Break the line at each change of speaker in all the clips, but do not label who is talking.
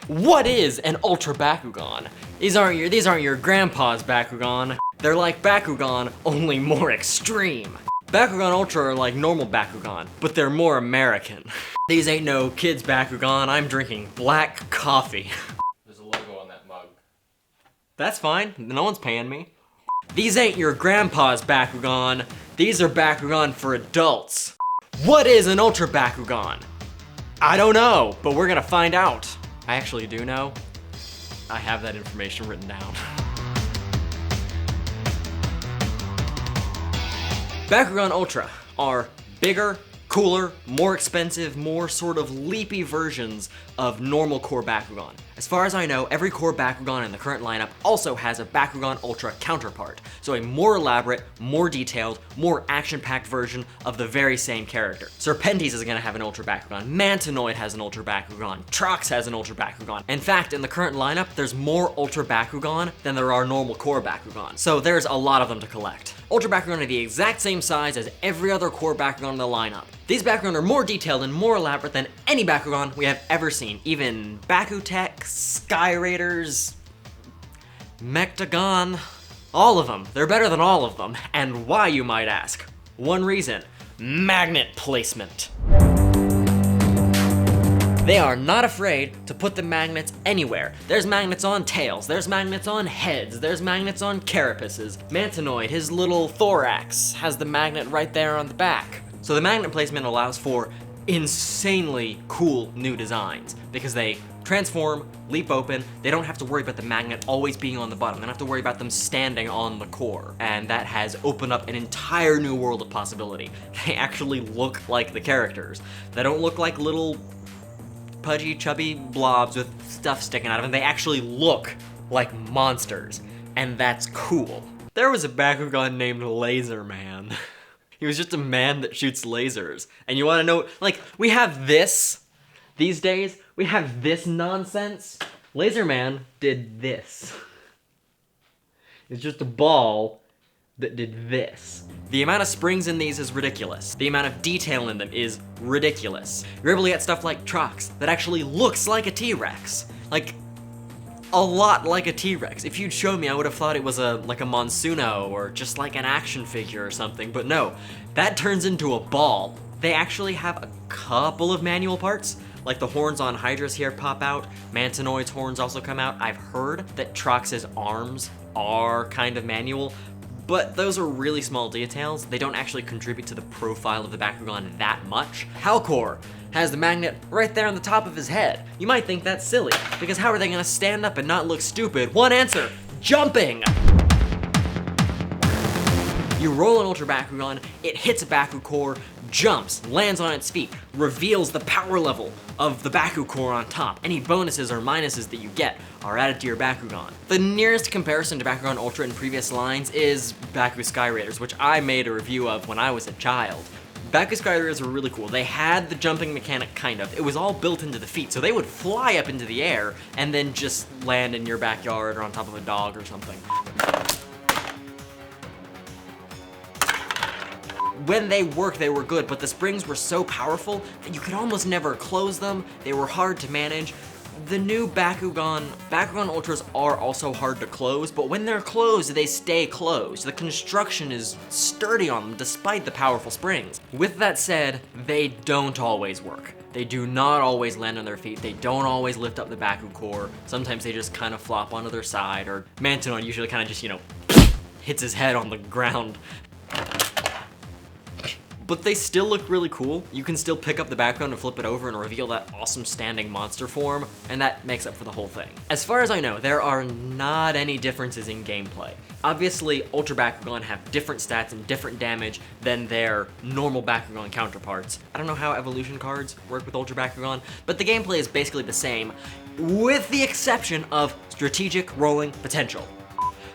What is an Ultra Bakugan? These aren't your grandpa's Bakugan. They're like Bakugan, only more extreme. Bakugan Ultra are like normal Bakugan, but they're more American. These ain't no kids Bakugan, I'm drinking black coffee.
There's a logo on that mug.
That's fine, no one's paying me. These ain't your grandpa's Bakugan, these are Bakugan for adults. What is an Ultra Bakugan? I don't know, but we're gonna find out. I actually do know. I have that information written down. Bakugan Ultra are bigger, cooler, more expensive, more sort of leapy versions of normal core Bakugan. As far as I know, every core Bakugan in the current lineup also has a Bakugan Ultra counterpart, so a more elaborate, more detailed, more action-packed version of the very same character. Serpentes is gonna have an Ultra Bakugan, Mantinoid has an Ultra Bakugan, Trox has an Ultra Bakugan. In fact, in the current lineup, there's more Ultra Bakugan than there are normal core Bakugan, so there's a lot of them to collect. Ultra Bakugan are the exact same size as every other core Bakugan in the lineup. These Bakugan are more detailed and more elaborate than any Bakugan we have ever seen. Even Bakutech, Sky Raiders, Mechtagon, all of them. They're better than all of them. And why, you might ask? One reason: magnet placement. They are not afraid to put the magnets anywhere. There's magnets on tails, there's magnets on heads, there's magnets on carapaces. Mantinoid, his little thorax, has the magnet right there on the back. So the magnet placement allows for insanely cool new designs because they transform, leap open, they don't have to worry about the magnet always being on the bottom, they don't have to worry about them standing on the core. And that has opened up an entire new world of possibility. They actually look like the characters. They don't look like little pudgy, chubby blobs with stuff sticking out of them. They actually look like monsters, and that's cool. There was a Bakugan named Laser Man. He was just a man that shoots lasers. And you wanna know, like, we have this these days, we have this nonsense. Laser Man did this. It's just a ball that did this. The amount of springs in these is ridiculous. The amount of detail in them is ridiculous. You're able to get stuff like Trox that actually looks like a T-Rex. Like, a lot like a T-Rex. If you'd shown me, I would have thought it was like a Monsuno or just like an action figure or something, but no, that turns into a ball. They actually have a couple of manual parts, like the horns on Hydra's here pop out, Mantinoid's horns also come out. I've heard that Trox's arms are kind of manual, but those are really small details. They don't actually contribute to the profile of the Bakugan that much. Halcor has the magnet right there on the top of his head. You might think that's silly, because how are they gonna stand up and not look stupid? One answer: jumping! You roll an Ultra Bakugan, it hits a Baku core, jumps, lands on its feet, reveals the power level of the Baku core on top. Any bonuses or minuses that you get are added to your Bakugan. The nearest comparison to Bakugan Ultra in previous lines is Baku Sky Raiders, which I made a review of when I was a child. Baku Sky Raiders were really cool. They had the jumping mechanic, kind of. It was all built into the feet, so they would fly up into the air and then just land in your backyard or on top of a dog or something. When they worked, they were good, but the springs were so powerful that you could almost never close them. They were hard to manage. The new Bakugan Ultras are also hard to close, but when they're closed, they stay closed. The construction is sturdy on them despite the powerful springs. With that said, they don't always work. They do not always land on their feet. They don't always lift up the Baku core. Sometimes they just kind of flop onto their side, or Mantinoid usually kind of just, hits his head on the ground. But they still look really cool. You can still pick up the background and flip it over and reveal that awesome standing monster form, and that makes up for the whole thing. As far as I know, there are not any differences in gameplay. Obviously, Ultra Bakugan have different stats and different damage than their normal Bakugan counterparts. I don't know how evolution cards work with Ultra Bakugan, but the gameplay is basically the same, with the exception of strategic rolling potential.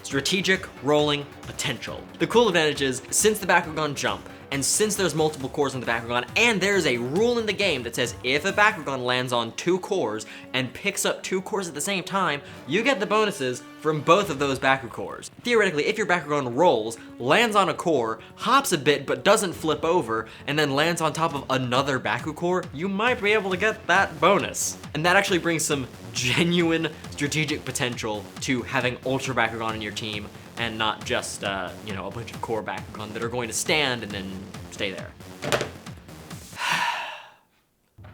Strategic rolling potential. The cool advantage is, since the Bakugan jump, and since there's multiple cores on the Bakugan, and there's a rule in the game that says if a Bakugan lands on 2 cores and picks up 2 cores at the same time, you get the bonuses from both of those Baku cores. Theoretically, if your Bakugan rolls, lands on a core, hops a bit but doesn't flip over, and then lands on top of another Baku core, you might be able to get that bonus. And that actually brings some genuine strategic potential to having Ultra Bakugan in your team and not just, you know, a bunch of core Bakugan that are going to stand and then stay there.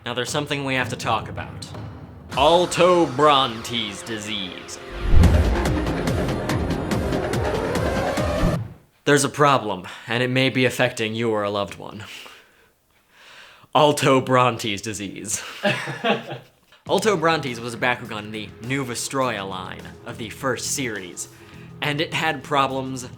Now there's something we have to talk about. Alto-Brontes disease. There's a problem, and it may be affecting you or a loved one. Alto-Brontes disease. Alto-Brontes was a Bakugan in the New Vestroia line of the first series, and it had problems,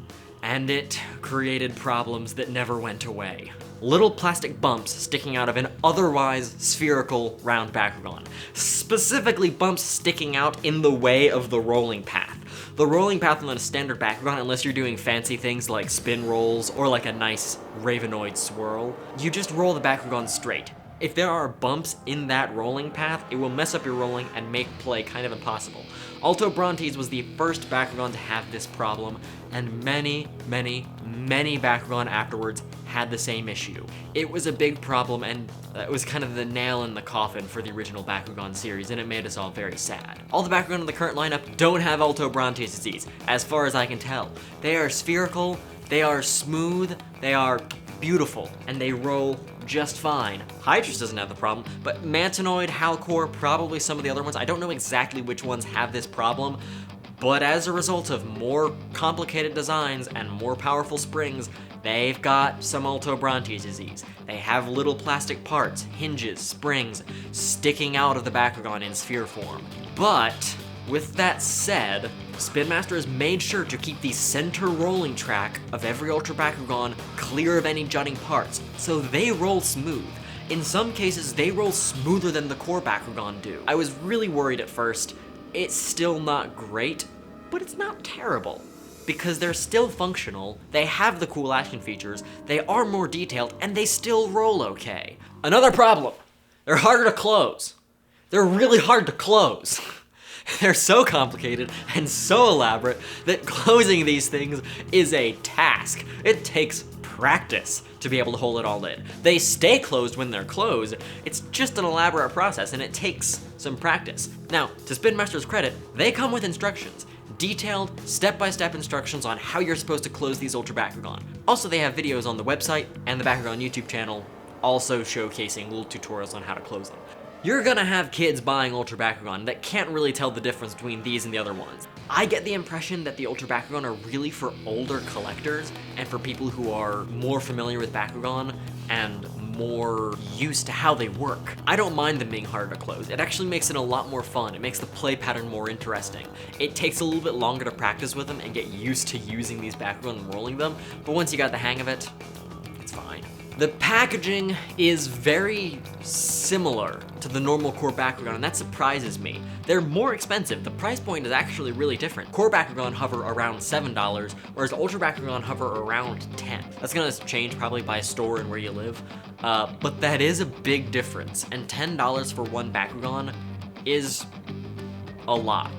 and it created problems that never went away. Little plastic bumps sticking out of an otherwise spherical round Bakugan. Specifically bumps sticking out in the way of the rolling path. The rolling path on a standard Bakugan, unless you're doing fancy things like spin rolls or like a nice Ravenoid swirl, you just roll the Bakugan straight. If there are bumps in that rolling path, it will mess up your rolling and make play kind of impossible. Alto-Brontes was the first Bakugan to have this problem, and many Bakugan afterwards had the same issue. It was a big problem, and it was kind of the nail in the coffin for the original Bakugan series, and it made us all very sad. All the Bakugan in the current lineup don't have Alto-Brontes disease, as far as I can tell. They are spherical, they are smooth, they are beautiful, and they roll just fine. Hydrus doesn't have the problem, but Mantanoid, Halcor, probably some of the other ones, I don't know exactly which ones have this problem, but as a result of more complicated designs and more powerful springs, they've got some Alto-Brontes disease. They have little plastic parts, hinges, springs, sticking out of the Bakugan in sphere form. But with that said, Spin Master has made sure to keep the center rolling track of every Ultra Bakugan clear of any jutting parts, so they roll smooth. In some cases, they roll smoother than the core Bakugan do. I was really worried at first. It's still not great, but it's not terrible, because they're still functional, they have the cool action features, they are more detailed, and they still roll okay. Another problem, they're harder to close. They're really hard to close. They're so complicated and so elaborate that closing these things is a task. It takes practice to be able to hold it all in. They stay closed when they're closed. It's just an elaborate process and it takes some practice. Now, to Spin Master's credit, they come with instructions. Detailed, step-by-step instructions on how you're supposed to close these Ultra Bakugan. Also, they have videos on the website and the Bakugan YouTube channel also showcasing little tutorials on how to close them. You're gonna have kids buying Ultra Bakugan that can't really tell the difference between these and the other ones. I get the impression that the Ultra Bakugan are really for older collectors and for people who are more familiar with Bakugan and more used to how they work. I don't mind them being harder to close. It actually makes it a lot more fun. It makes the play pattern more interesting. It takes a little bit longer to practice with them and get used to using these Bakugan and rolling them, but once you got the hang of it, it's fine. The packaging is very similar to the normal core Bakugan, and that surprises me. They're more expensive. The price point is actually really different. Core Bakugan hover around $7, whereas Ultra Bakugan hover around $10. That's gonna change probably by store and where you live, but that is a big difference, and $10 for one Bakugan is a lot.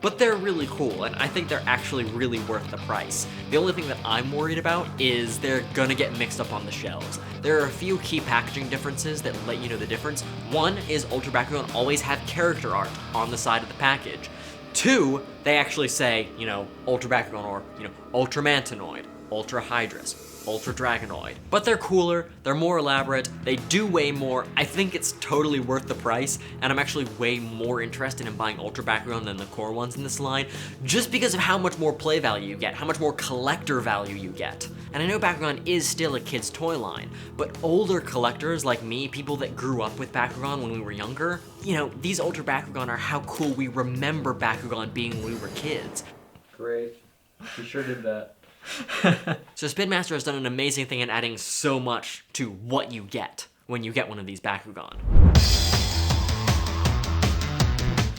But they're really cool, and I think they're actually really worth the price. The only thing that I'm worried about is they're gonna get mixed up on the shelves. There are a few key packaging differences that let you know the difference. One is Ultra Bakugan always have character art on the side of the package. Two, they actually say, you know, Ultra Bakugan or, you know, Ultra Mantanoid, Ultra Hydrus, Ultra Dragonoid. But they're cooler, they're more elaborate, they do way more. I think it's totally worth the price, and I'm actually way more interested in buying Ultra Bakugan than the core ones in this line, just because of how much more play value you get, how much more collector value you get. And I know Bakugan is still a kid's toy line, but older collectors like me, people that grew up with Bakugan when we were younger, you know, these Ultra Bakugan are how cool we remember Bakugan being when we were kids.
Great. You sure did that.
So Spin Master has done an amazing thing in adding so much to what you get when you get one of these Bakugan.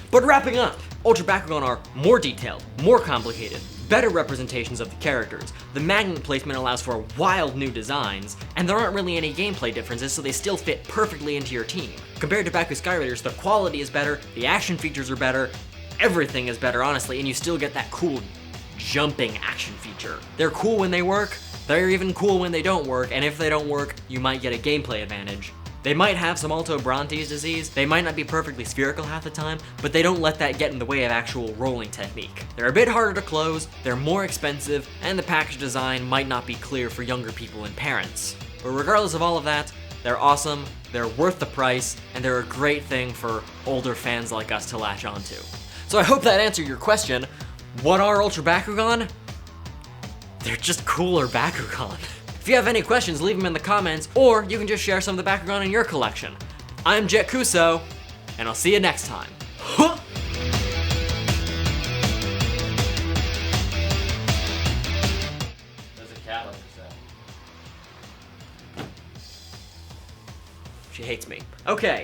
But wrapping up, Ultra Bakugan are more detailed, more complicated, better representations of the characters. The magnet placement allows for wild new designs, and there aren't really any gameplay differences, so they still fit perfectly into your team. Compared to Baku Sky Raiders, the quality is better, the action features are better, everything is better, honestly, and you still get that cool jumping action feature. They're cool when they work, they're even cool when they don't work, and if they don't work, you might get a gameplay advantage. They might have some Alto Brontes disease, they might not be perfectly spherical half the time, but they don't let that get in the way of actual rolling technique. They're a bit harder to close, they're more expensive, and the package design might not be clear for younger people and parents. But regardless of all of that, they're awesome, they're worth the price, and they're a great thing for older fans like us to latch onto. So I hope that answered your question. What are Ultra Bakugan? They're just cooler Bakugan. If you have any questions, leave them in the comments, or you can just share some of the Bakugan in your collection. I'm Jett Kuso, and I'll see you next time. Huh!
There's a cat on the set.
She hates me. Okay.